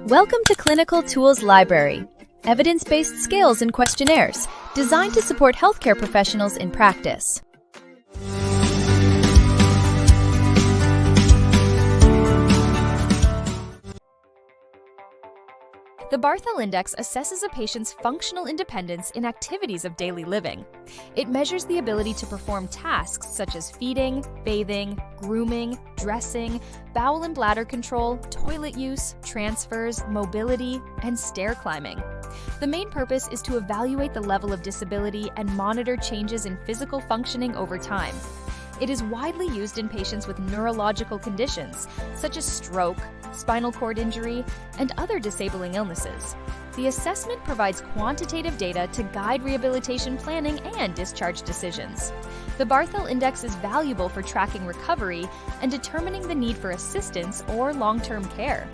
Welcome to Clinical Tools Library, evidence-based scales and questionnaires designed to support healthcare professionals in practice. The Barthel Index assesses a patient's functional independence in activities of daily living. It measures the ability to perform tasks such as feeding, bathing, grooming, dressing, bowel and bladder control, toilet use, transfers, mobility, and stair climbing. The main purpose is to evaluate the level of disability and monitor changes in physical functioning over time. It is widely used in patients with neurological conditions, such as stroke, spinal cord injury, and other disabling illnesses. The assessment provides quantitative data to guide rehabilitation planning and discharge decisions. The Barthel Index is valuable for tracking recovery and determining the need for assistance or long-term care.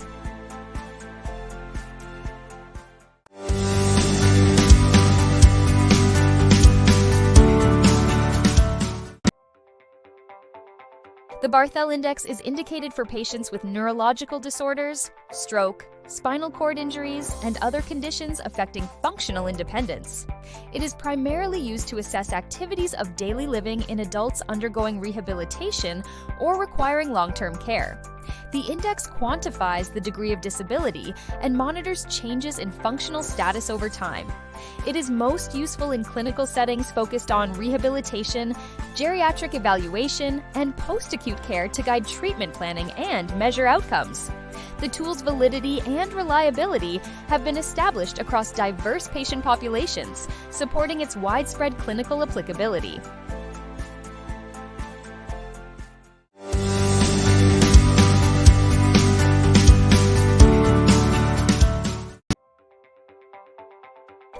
The Barthel Index is indicated for patients with neurological disorders, stroke, spinal cord injuries, and other conditions affecting functional independence. It is primarily used to assess activities of daily living in adults undergoing rehabilitation or requiring long-term care. The index quantifies the degree of disability and monitors changes in functional status over time. It is most useful in clinical settings focused on rehabilitation, geriatric evaluation, and post-acute care to guide treatment planning and measure outcomes. The tool's validity and reliability have been established across diverse patient populations, supporting its widespread clinical applicability.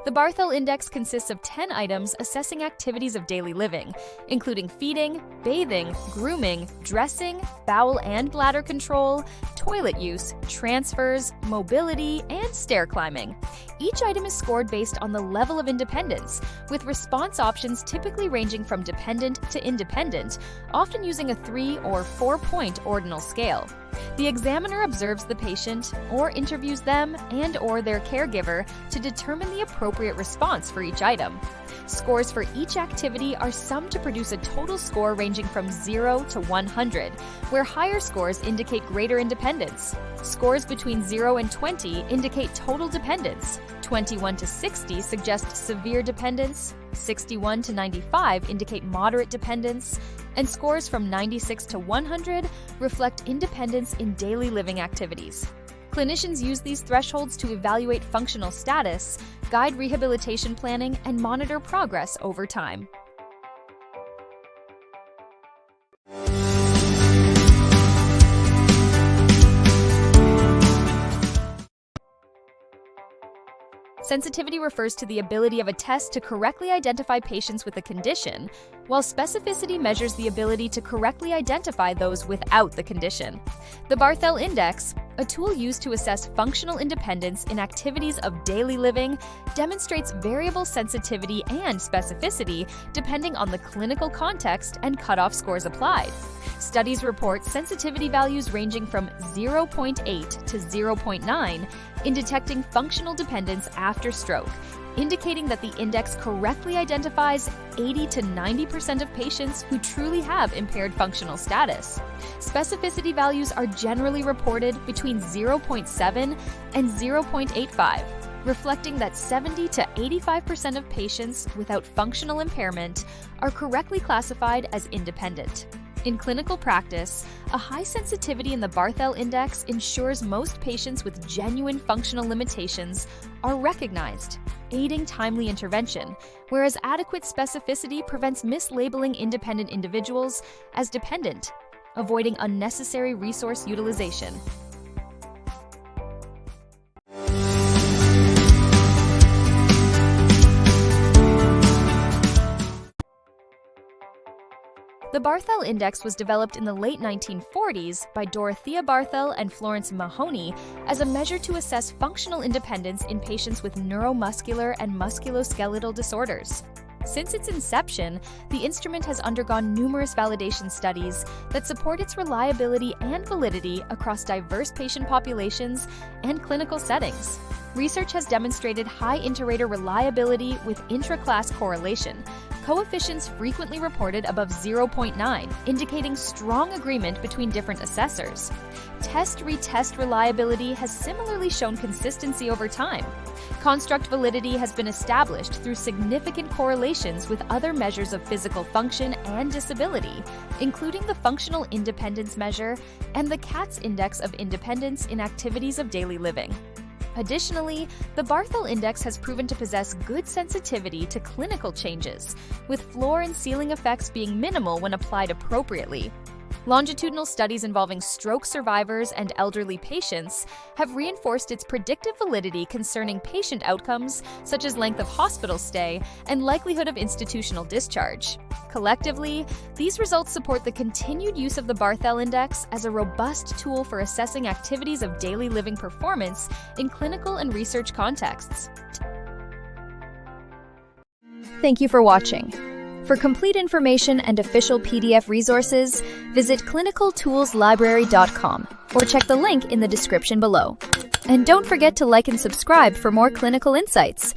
The Barthel Index consists of 10 items assessing activities of daily living, including feeding, bathing, grooming, dressing, bowel and bladder control, toilet use, transfers, mobility, and stair climbing. Each item is scored based on the level of independence, with response options typically ranging from dependent to independent, often using a 3- or 4-point ordinal scale. The examiner observes the patient or interviews them and/or their caregiver to determine the appropriate response for each item. Scores for each activity are summed to produce a total score ranging from 0 to 100, where higher scores indicate greater independence. Scores between 0 and 20 indicate total dependence. 21 to 60 suggest severe dependence. 61 to 95 indicate moderate dependence, and scores from 96 to 100 reflect independence in daily living activities. Clinicians use these thresholds to evaluate functional status, guide rehabilitation planning, and monitor progress over time. Sensitivity refers to the ability of a test to correctly identify patients with a condition, while specificity measures the ability to correctly identify those without the condition. The Barthel Index, a tool used to assess functional independence in activities of daily living, demonstrates variable sensitivity and specificity depending on the clinical context and cutoff scores applied. Studies report sensitivity values ranging from 0.8 to 0.9 in detecting functional dependence after stroke, indicating that the index correctly identifies 80 to 90% of patients who truly have impaired functional status. Specificity values are generally reported between 0.7 and 0.85, reflecting that 70 to 85% of patients without functional impairment are correctly classified as independent. In clinical practice, a high sensitivity in the Barthel Index ensures most patients with genuine functional limitations are recognized, aiding timely intervention, whereas adequate specificity prevents mislabeling independent individuals as dependent, avoiding unnecessary resource utilization. The Barthel Index was developed in the late 1940s by Dorothea Barthel and Florence Mahoney as a measure to assess functional independence in patients with neuromuscular and musculoskeletal disorders. Since its inception, the instrument has undergone numerous validation studies that support its reliability and validity across diverse patient populations and clinical settings. Research has demonstrated high inter-rater reliability with intra-class correlation, coefficients frequently reported above 0.9, indicating strong agreement between different assessors. Test-retest reliability has similarly shown consistency over time. Construct validity has been established through significant correlations with other measures of physical function and disability, including the Functional Independence Measure and the CATS Index of Independence in Activities of Daily Living. Additionally, the Barthel Index has proven to possess good sensitivity to clinical changes, with floor and ceiling effects being minimal when applied appropriately. Longitudinal studies involving stroke survivors and elderly patients have reinforced its predictive validity concerning patient outcomes such as length of hospital stay and likelihood of institutional discharge. Collectively, these results support the continued use of the Barthel Index as a robust tool for assessing activities of daily living performance in clinical and research contexts. Thank you for watching. For complete information and official PDF resources, visit clinicaltoolslibrary.com or check the link in the description below. And don't forget to like and subscribe for more clinical insights.